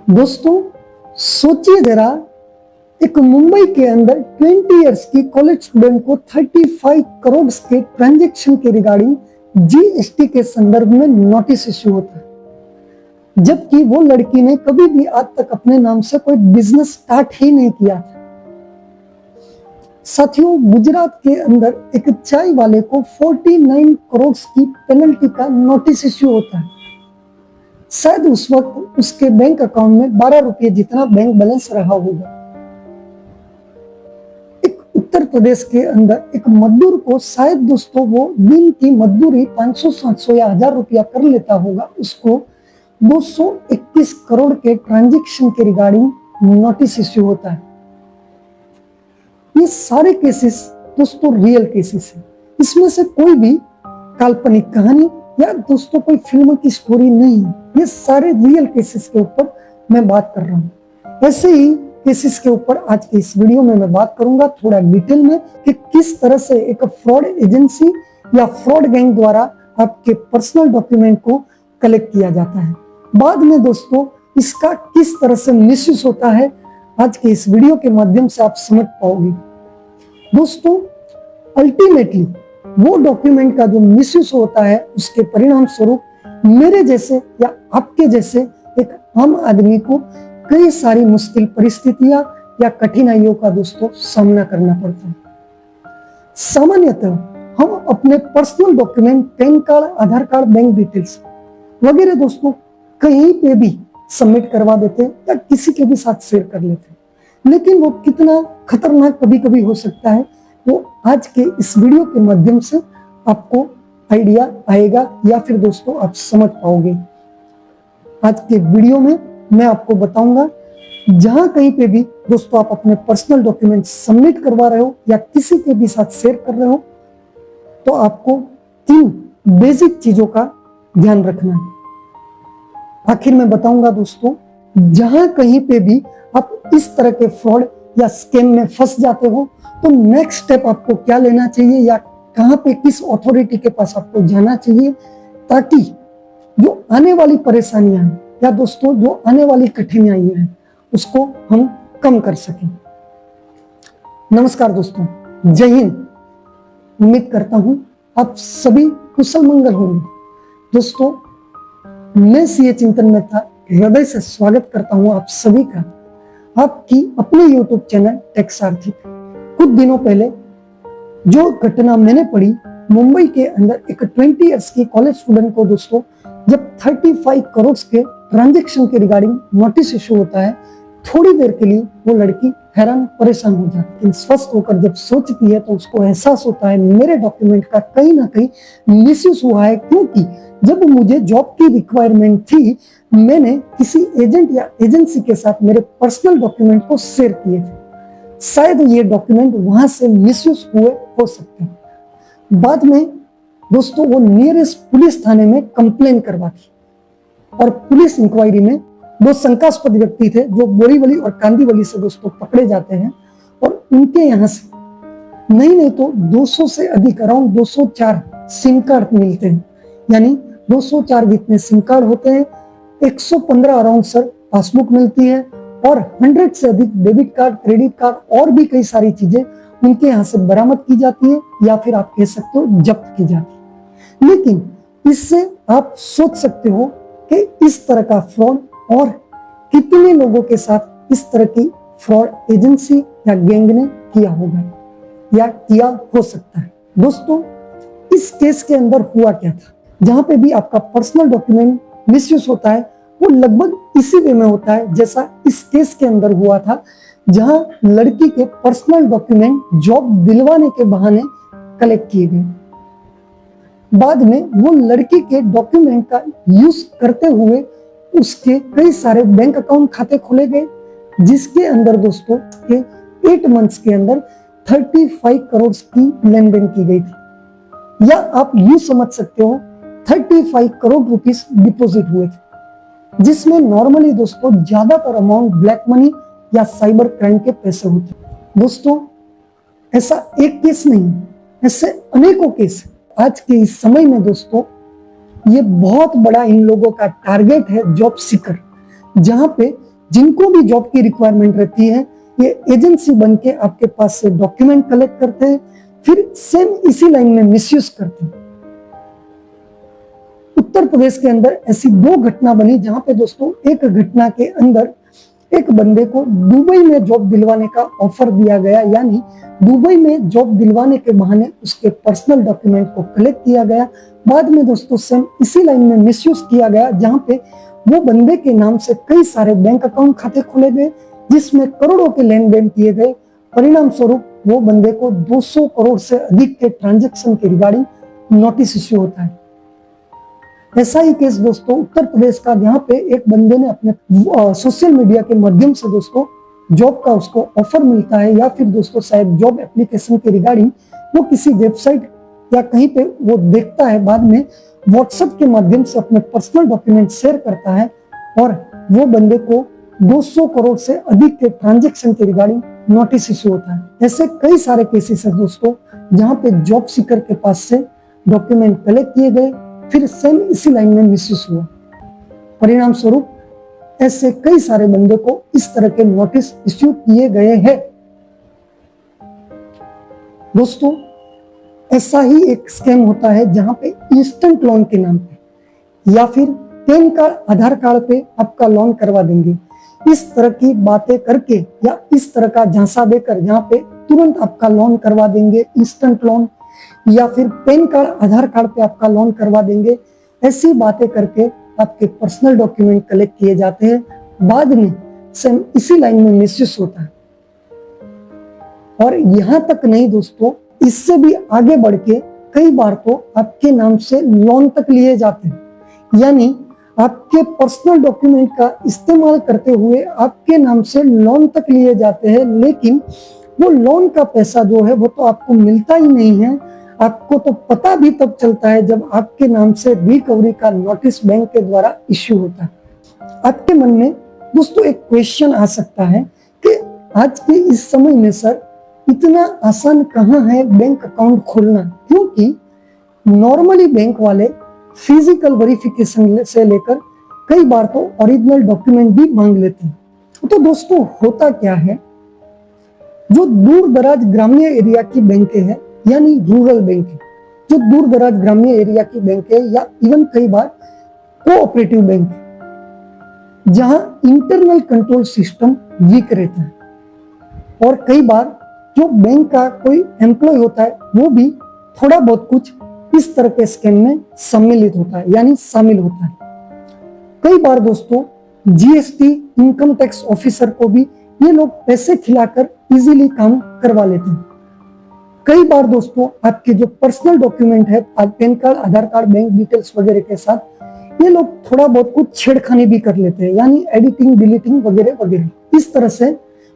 दोस्तों सोचिए जरा, एक मुंबई के अंदर 20 इयर्स की कॉलेज स्टूडेंट को 35 करोड़ के ट्रांजैक्शन के रिगार्डिंग जीएसटी के संदर्भ में नोटिस इश्यू होता है, जबकि वो लड़की ने कभी भी आज तक अपने नाम से कोई बिजनेस स्टार्ट ही नहीं किया था। साथियों, गुजरात के अंदर एक चाय वाले को 49 करोड़ की पेनल्टी का नोटिस इश्यू होता है। शायद उस वक्त उसके बैंक अकाउंट में 12 रुपये जितना बैंक बैलेंस रहा होगा। एक उत्तर प्रदेश के अंदर एक मजदूर को शायद दोस्तों वो दिन की मजदूरी 500-700 या 1000 रुपया कर लेता होगा, उसको 221 करोड़ के ट्रांजैक्शन के रिगार्डिंग नोटिस इश्यू होता है। ये सारे केसेस दोस्तों रियल केसेस हैं, इसमें से कोई भी काल्पनिक कहानी या दोस्तों कोई फिल्म की स्टोरी नहीं है। ये सारे रियल केसेस के ऊपर मैं बात कर रहा हूँ। ऐसे ही केसेस के ऊपर आज के इस वीडियो में मैं बात करूंगा थोड़ा डिटेल में कि किस तरह से एक फ्रॉड एजेंसी या फ्रॉड गैंग द्वारा आपके पर्सनल डॉक्यूमेंट को कलेक्ट किया जाता है। बाद में दोस्तों इसका किस तरह से मिसयूज होता है, आज के इस वीडियो के माध्यम से आप समझ पाओगे। दोस्तों अल्टीमेटली वो डॉक्यूमेंट का जो मिसयूज होता है, उसके परिणाम स्वरूप मेरे जैसे या आपके जैसे एक आम आदमी को कई सारी मुश्किल परिस्थितियां या कठिनाइयों का दोस्तों सामना करना पड़ता है। सामान्यतः हम अपने पर्सनल डॉक्यूमेंट, पैन कार्ड, आधार कार्ड, बैंक डिटेल्स वगैरह दोस्तों कहीं पे भी सबमिट करवा देते हैं या किसी के भी साथ शेयर कर लेते हैं, लेकिन वो कितना खतरनाक कभी कभी हो सकता है वो आज के इस वीडियो के माध्यम से आपको आइडिया आएगा या फिर दोस्तों आप समझ पाओगे। आज के वीडियो में मैं आपको बताऊंगा, जहां कहीं पे भी दोस्तों आप अपने पर्सनल डॉक्यूमेंट सबमिट करवा रहे हो या किसी के भी साथ शेयर कर रहे हो, तो आपको 3 बेसिक चीजों का ध्यान रखना है। आखिर में बताऊंगा दोस्तों, जहां कहीं पे भी आप इस तरह के फ्रॉड या स्कैम में फंस जाते हो तो नेक्स्ट स्टेप आपको क्या लेना चाहिए या कहां पे किस अथॉरिटी के पास आपको जाना चाहिए, ताकि जो आने वाली परेशानियां हैं या दोस्तों जो आने वाली कठिनाइयां हैं उसको हम कम कर सकें। नमस्कार दोस्तों, जय हिंद। उम्मीद करता हूं आप सभी कुशल मंगल होंगे। दोस्तों मैं सीए चिंतन मेहता हृदय से स्वागत करता हूं आप सभी का आपकी अपने यूट्यूब चैनल टेक्स आर्थिक। कुछ दिनों पहले जो घटना मैंने पढ़ी, मुंबई के अंदर एक 20 इयर्स की कॉलेज स्टूडेंट को दोस्तों जब 35 करोड़ के ट्रांजैक्शन के रिगार्डिंग नोटिस इशू होता है, थोड़ी देर के लिए वो लड़की हैरान परेशान हो जाती है। स्वस्थ होकर जब सोचती है तो उसको एहसास होता है मेरे डॉक्यूमेंट का कहीं ना कहीं मिसयूज हुआ है, क्योंकि जब मुझे जॉब की रिक्वायरमेंट थी मैंने किसी एजेंट या एजेंसी के साथ मेरे पर्सनल डॉक्यूमेंट को शेयर किए थे। शायद ये डॉक्यूमेंट वहां से मिसयूज हुए हो सकते हैं। बाद में दोस्तों वो नियरेस्ट पुलिस थाने में कंप्लेन करवाती और पुलिस इंक्वायरी में 2 शंकास्पद व्यक्ति थे जो बोरीवली और कांदीवली से दोस्तों पकड़े जाते हैं और उनके यहाँ से नहीं तो 200 से अधिक अराउंड 204 सिम कार्ड मिलते हैं, यानी 204 जितने सिम कार्ड होते हैं, 115 अराउंड सर पासबुक मिलती है और 100 से अधिक डेबिट कार्ड, क्रेडिट कार्ड और भी कई सारी चीजें उनके यहाँ से बरामद की जाती है या फिर आप कह सकते हो जब्त की जाती है। लेकिन इससे आप सोच सकते हो कि इस तरह का फ्रॉड और कितने लोगों के साथ इस तरह की फ्रॉड एजेंसी या गैंग ने किया होगा या किया हो सकता है। दोस्तों इस केस के अंदर हुआ क्या था, जहां पे भी आपका पर्सनल डॉक्यूमेंट मिसयूज होता है वो लगभग इसी वे में होता है जैसा इस केस के अंदर हुआ था, जहां लड़की के पर्सनल डॉक्यूमेंट जॉब दिलवाने के बहाने कलेक्ट किए गए। बाद में वो लड़की के डॉक्यूमेंट का यूज करते हुए उसके कई सारे बैंक अकाउंट खाते खोले गए, जिसके अंदर दोस्तों के 8 मंथ्स के अंदर 35 करोड़ की लेन देन की गई थी, या आप यूं समझ सकते हो 35 करोड़ रुपीस डिपॉजिट हुए थे, जिसमें नॉर्मली दोस्तों ज्यादातर अमाउंट ब्लैक मनी या साइबर क्राइम के पैसे होते हैं। दोस्तों ऐसा एक केस नहीं, ऐसे अनेकों केस आज के इस समय में दोस्तों ये बहुत बड़ा इन लोगों का टारगेट है जॉब सीकर, जहां पे जिनको भी जॉब की रिक्वायरमेंट रहती है, ये एजेंसी बन के आपके पास से डॉक्यूमेंट कलेक्ट करते हैं, फिर सेम इसी लाइन में मिसयूज करते हैं। उत्तर प्रदेश के अंदर ऐसी 2 घटना बनी, जहां पे दोस्तों एक घटना के अंदर एक बंदे को दुबई में जॉब दिलवाने का ऑफर दिया गया, यानी दुबई में जॉब दिलवाने के बहाने उसके पर्सनल डॉक्यूमेंट को कलेक्ट किया गया। बाद में दोस्तों सेम इसी लाइन में मिसयूज किया गया, जहां पे वो बंदे के नाम से कई सारे बैंक अकाउंट खाते खोले गए, जिसमें करोड़ों के लेन देन किए गए। परिणाम स्वरूप वो बंदे को 200 करोड़ से अधिक के ट्रांजैक्शन के रिगार्डिंग नोटिस इश्यू होता है। ऐसा ही केस दोस्तों उत्तर प्रदेश का, जहां पे एक बंदे ने अपने सोशल मीडिया के माध्यम से दोस्तों जॉब का उसको ऑफर मिलता है, या फिर दोस्तों शायद जॉब एप्लीकेशन के रिगार्डिंग वो किसी वेबसाइट या कहीं पे वो देखता है, बाद में व्हाट्सएप के माध्यम से अपने पर्सनल डॉक्यूमेंट शेयर करता है, और वो बंदे को 200 करोड़ से अधिक के ट्रांजैक्शन के रिगार्डिंग नोटिस इश्यू होता है। ऐसे कई सारे केसेस है दोस्तों, जहां पे जॉब सीकर के पास से डॉक्यूमेंट कलेक्ट किए गए, फिर सेम इसी लाइन में मिसयूज हुआ। परिणाम स्वरूप ऐसे कई सारे बंदे को इस तरह के नोटिस इश्यू किए गए हैं। दोस्तों ऐसा ही एक स्कैम होता है, जहां पे इंस्टेंट लोन के नाम पे या फिर पैन कार्ड, आधार कार्ड पे आपका लोन करवा देंगे, इस तरह की बातें करके या इस तरह का झांसा देकर, जहां पे तुरंत आपका लोन करवा देंगे, इंस्टेंट लोन, या फिर पैन कार्ड, आधार कार्ड पे आपका लोन करवा देंगे। ऐसी बातें करके आपके पर्सनल डॉक्यूमेंट कलेक्ट किए जाते हैं, बाद में सेम इसी लाइन में मिसयूज होता है। और यहां तक नहीं दोस्तों, इससे भी आगे बढ़ के कई बार तो आपके नाम से लोन तक लिए जाते हैं, यानी आपके पर्सनल डॉक्यूमेंट का इस्तेमाल करते हुए आपके नाम से लोन तक लिए जाते हैं, लेकिन वो लोन का पैसा जो है वो तो आपको मिलता ही नहीं है। आपको तो पता भी तब चलता है जब आपके नाम से रिकवरी का नोटिस बैंक के द्वारा इश्यू होता है। आपके मन में दोस्तों एक क्वेश्चन आ सकता है कि आज के इस समय में सर इतना आसान कहाँ है बैंक अकाउंट खोलना, क्योंकि नॉर्मली बैंक वाले फिजिकल वेरिफिकेशन से लेकर कई बार तो ओरिजिनल डॉक्यूमेंट भी मांग लेते हैं। तो दोस्तों होता क्या है, जो दूर दराज ग्रामीण एरिया की बैंकें हैं, यानी रूरल बैंक है, जो दूर दराज ग्रामीण एरिया की बैंक है, या इवन कई बार कोऑपरेटिव बैंक है, जहां इंटरनल कंट्रोल सिस्टम वीक रहता है, और कई बार जो बैंक का कोई एम्प्लॉय होता है वो भी थोड़ा बहुत कुछ इस तरह के स्कैम में सम्मिलित होता है, यानी शामिल होता है। कई बार दोस्तों जीएसटी, इनकम टैक्स ऑफिसर को भी ये लोग पैसे खिलाकर इजीली काम करवा लेते हैं। कई बार दोस्तों आपके जो पर्सनल डॉक्यूमेंट है, पैन कार्ड, आधार कार्ड, बैंक डिटेल्स वगैरह के साथ, ये लोग थोड़ा बहुत कुछ छेड़खानी भी कर लेते हैं, यानी एडिटिंग, डिलीटिंग वगैरह वगैरह। इस तरह से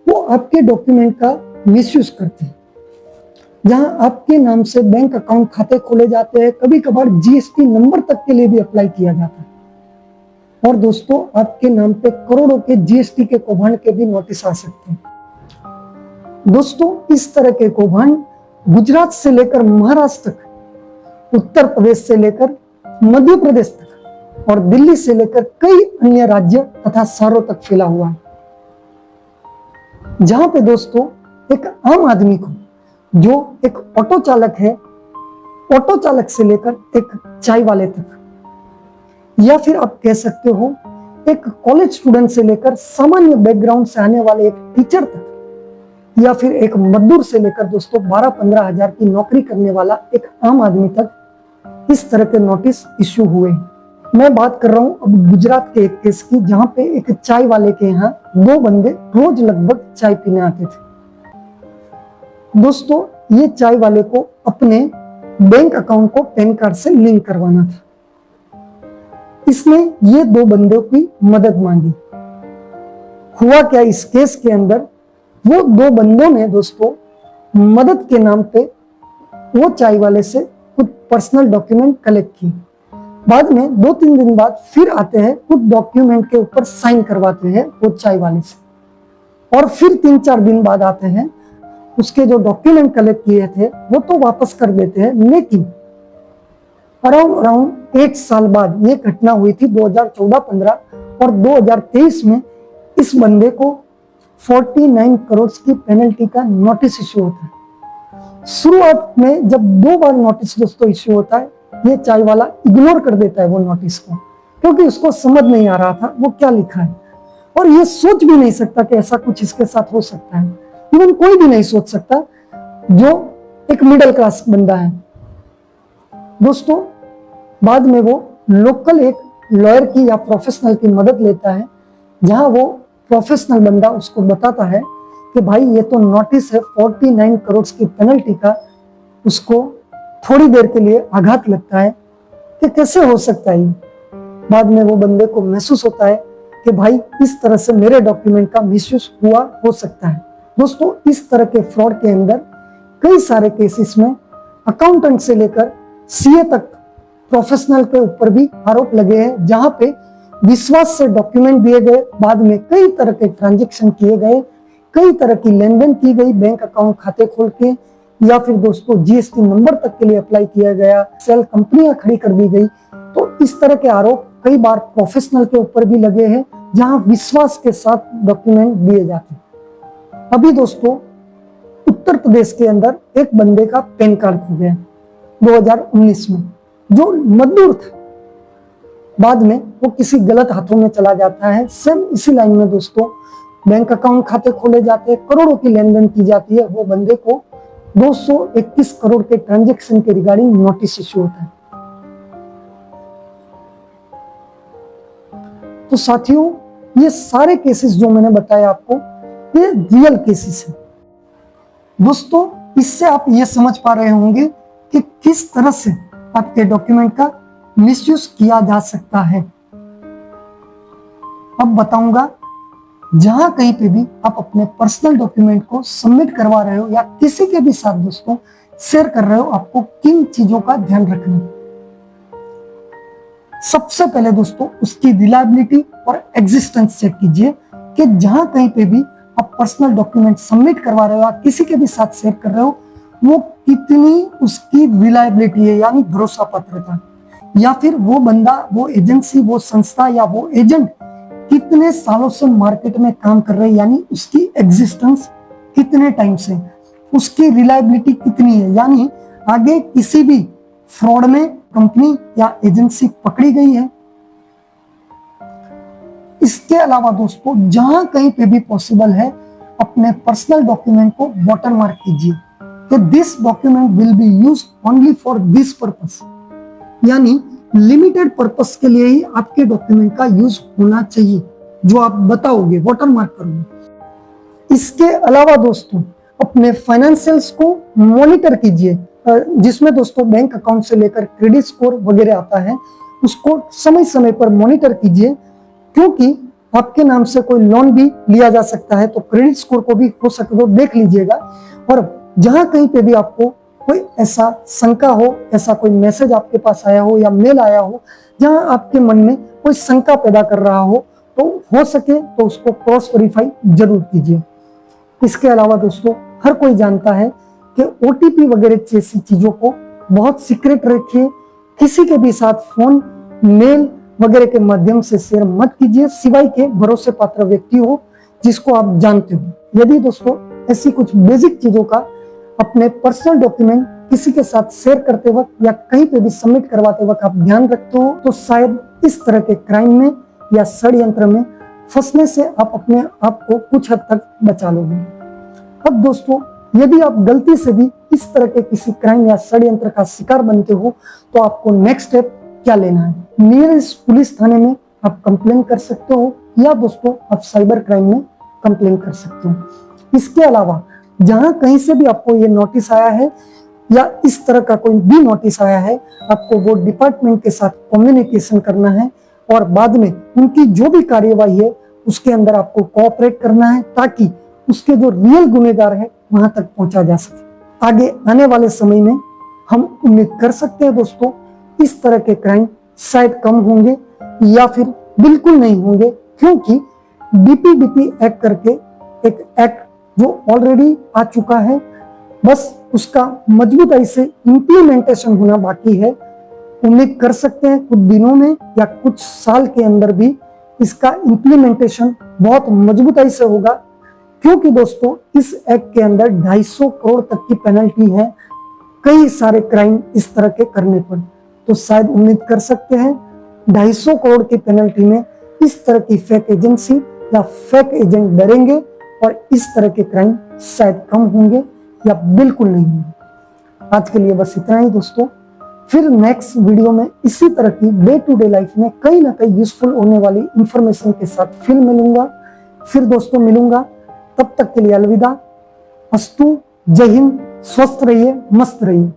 वो आपके डॉक्यूमेंट का मिसयूज करते हैं, जहां आपके नाम से बैंक अकाउंट खाते खोले जाते हैं, कभी कभार जीएसटी नंबर तक के लिए भी अप्लाई किया जाता है, और दोस्तों आपके नाम पे करोड़ों के जीएसटी के कौभांड के भी नोटिस आ सकते हैं। दोस्तों इस तरह के कौभांड गुजरात से लेकर महाराष्ट्र तक, उत्तर प्रदेश से लेकर मध्य प्रदेश तक, और दिल्ली से लेकर कई अन्य राज्य तथा शहरों तक फैला हुआ है, जहां पे दोस्तों एक आम आदमी को, जो एक ऑटो चालक है, ऑटो चालक से लेकर एक चाय वाले तक, या फिर आप कह सकते हो एक कॉलेज स्टूडेंट से लेकर सामान्य बैकग्राउंड से आने वाले एक टीचर तक, या फिर एक मजदूर से लेकर दोस्तों 12-15 हजार की नौकरी करने वाला एक आम आदमी तक, इस तरह के नोटिस इश्यू हुए। मैं बात कर रहा हूं अब गुजरात के एक केस की, जहां पे एक चाय वाले के यहाँ 2 बंदे रोज लगभग चाय पीने आते थे। दोस्तों ये चाय वाले को अपने बैंक अकाउंट को पैन कार्ड से लिंक करवाना था। इसने ये 2 बंदों की मदद मांगी। हुआ क्या, इस केस के अंदर वो 2 बंदों ने दोस्तों मदद के नाम पे वो चाय वाले से कुछ पर्सनल डॉक्यूमेंट कलेक्ट किए। बाद में 2-3 दिन बाद फिर आते हैं, कुछ डॉक्यूमेंट के ऊपर साइन करवाते हैं वो चाय वाले से, और फिर 3-4 दिन बाद आते हैं, उसके जो डॉक्यूमेंट कलेक्ट किए थे वो तो वापस कर देते हैं। लेकिन अराउंड 1 साल बाद ये घटना हुई थी 2014-15, और 2023 में इस बंदे को 49 करोड़ की पेनल्टी का नोटिस इश्यू होता है। शुरुआत में जब 2 बार नोटिस दोस्तों इश्यू होता है, ये चाय वाला इग्नोर कर देता है वो नोटिस को, क्योंकि उसको समझ नहीं आ रहा था वो क्या लिखा है, और ये सोच भी नहीं सकता कि ऐसा कुछ इसके साथ हो सकता है। इवन कोई भी नहीं सोच सकता जो एक मिडिल क्लास बंदा है। दोस्तों बाद में वो लोकल एक लॉयर की या प्रोफेशनल की मदद लेता है, जहां वो प्रोफेशनल बंदा उसको बताता है कि भाई ये तो नोटिस है 49 करोड़ की पेनल्टी का, उसको थोड़ी देर के लिए आघात लगता है कि कैसे हो सकता है। बाद में वो बंदे को महसूस होता है कि भाई इस तरह से मेरे डॉक्यूमेंट का मिसयूज हुआ हो सकता है। दोस्तों इस तरह के फ्रॉड के अंदर कई सारे केसेस में अकाउंटेंट से लेकर सीए तक प्रोफेशनल के ऊपर भी आरोप लगे हैं, जहां पे विश्वास से डॉक्यूमेंट दिए गए, बाद में कई तरह के ट्रांजैक्शन किए गए, कई तरह की लेनदेन की गई, बैंक अकाउंट खाते खोल के, या फिर दोस्तों जीएसटी नंबर तक के लिए अप्लाई किया गया, सेल कंपनियां खड़ी कर दी गई। तो इस तरह के आरोप कई बार प्रोफेशनल के ऊपर भी लगे हैं, जहां विश्वास के साथ डॉक्यूमेंट दिए जाते हैं। अभी दोस्तों उत्तर प्रदेश के अंदर एक बंदे का पैन कार्ड खो गया 2019 में, जो मजदूर था, बाद में वो किसी गलत हाथों में चला जाता है। सेम इसी लाइन में दोस्तों बैंक अकाउंट खाते खोले जाते हैं, करोड़ों की लेनदेन की जाती है। वो बंदे को 221 करोड़ के ट्रांजैक्शन के रिगार्डिंग नोटिस इश्यू होता है। तो साथियों ये सारे केसेस जो मैंने बताए आपको, ये रियल केसेस हैं। दोस्तों इससे आप ये समझ पा रहे होंगे कि किस तरह से आपके डॉक्यूमेंट का मिसयूज किया जा सकता है। अब बताऊंगा, जहां कहीं पे भी आप अपने पर्सनल डॉक्यूमेंट को सबमिट करवा रहे हो या किसी के भी साथ दोस्तों शेयर कर रहे हो, आपको किन चीजों का ध्यान रखना है। सबसे पहले दोस्तों उसकी रिलायबिलिटी और एग्जिस्टेंस चेक कीजिए कि जहां कहीं पे भी आप पर्सनल डॉक्यूमेंट सबमिट करवा रहे हो या किसी के भी साथ शेयर कर रहे हो, वो कितनी उसकी रिलायबिलिटी है, यानी भरोसा पात्रता, या फिर वो बंदा, वो एजेंसी, वो संस्था या वो एजेंट कितने सालों से मार्केट में काम कर रहे हैं, यानी उसकी एग्जिस्टेंस कितने टाइम से, उसकी रिलायबिलिटी कितनी है, यानी आगे किसी भी फ्रॉड में कंपनी या एजेंसी पकड़ी गई है। इसके अलावा दोस्तों जहां कहीं पे भी पॉसिबल है, अपने पर्सनल डॉक्यूमेंट को वाटरमार्क कीजिए कि this document will be used only for this purpose, यानी लिमिटेड पर्पस के लिए ही आपके डॉक्यूमेंट का यूज होना चाहिए, जो आप बताओगे वाटरमार्क करोगे। इसके अलावा दोस्तों अपने फाइनेंशियल्स को मॉनिटर कीजिए, जिसमें दोस्तों बैंक अकाउंट से लेकर क्रेडिट स्कोर वगैरह आता है, उसको समय समय पर मॉनिटर कीजिए, क्योंकि आपके नाम से कोई लोन भी लिया जा सकता है, तो क्रेडिट स्कोर को भी हो सके तो देख लीजिएगा। और जहां कहीं पे भी आपको कोई ऐसा शंका हो, ऐसा कोई मैसेज आपके पास आया हो या मेल आया हो जहां आपके मन में कोई शंका पैदा कर रहा हो सके तो उसको क्रॉस वेरीफाई जरूर कीजिए। इसके अलावा दोस्तों हर कोई जानता है कि ओटीपी वगैरह जैसी चीजों को बहुत सीक्रेट रखिए, किसी के भी साथ फोन, मेल वगैरह के माध्यम से शेयर मत कीजिए, सिवाय के भरोसे पात्र व्यक्ति हो जिसको आप जानते हो। यदि दोस्तों ऐसी कुछ बेसिक चीजों का अपने पर्सनल डॉक्यूमेंट किसी के साथ शेयर करते वक्त या कहीं पे भी सबमिट करवाते वक्त आप ध्यान रखते हो, तो शायद इस तरह के क्राइम में या षड्यंत्र में फंसने से आप अपने आप को कुछ हद तक बचा लोगे। अब दोस्तों यदि आप गलती से भी इस तरह के किसी क्राइम या षड्यंत्र का शिकार बनते हो, तो आपको नेक्स्ट स्टेप क्या लेना है। नियरेस्ट पुलिस थाने में आप कंप्लेन कर सकते हो, या दोस्तों आप साइबर क्राइम में कंप्लेन कर सकते हो। इसके अलावा जहां कहीं से भी आपको ये नोटिस आया है या इस तरह का कोई भी नोटिस आया है, आपको वो डिपार्टमेंट के साथ कम्युनिकेशन करना है और बाद में उनकी जो भी कार्यवाही है उसके अंदर आपको कोऑपरेट करना है, ताकि उसके जो रियल गुनहगार है वहां तक पहुंचा जा सके। आगे आने वाले समय में हम उम्मीद कर सकते हैं दोस्तों इस तरह के क्राइम शायद कम होंगे या फिर बिल्कुल नहीं होंगे, क्योंकि डीपीडीपी एक्ट करके एक एक्ट जो ऑलरेडी आ चुका है, बस उसका मजबूताई से इंप्लीमेंटेशन होना बाकी है। उम्मीद कर सकते हैं कुछ दिनों में या कुछ साल के अंदर भी इसका इंप्लीमेंटेशन बहुत मजबूताई से होगा, क्योंकि दोस्तों इस एक्ट के अंदर 250 करोड़ तक की पेनल्टी है कई सारे क्राइम इस तरह के करने पर। तो शायद उम्मीद कर सकते हैं 250 करोड़ की पेनल्टी में इस तरह की फेक एजेंसी या फेक एजेंट डरेंगे और इस तरह के क्राइम शायद कम होंगे या बिल्कुल नहीं होंगे। आज के लिए बस इतना ही दोस्तों, फिर नेक्स्ट वीडियो में इसी तरह की डे टू डे लाइफ में कहीं ना कहीं यूजफुल होने वाली इंफॉर्मेशन के साथ फिर मिलूंगा। तब तक के लिए अलविदा, अस्तु, जय हिंद, स्वस्थ रहिए, मस्त रहिए।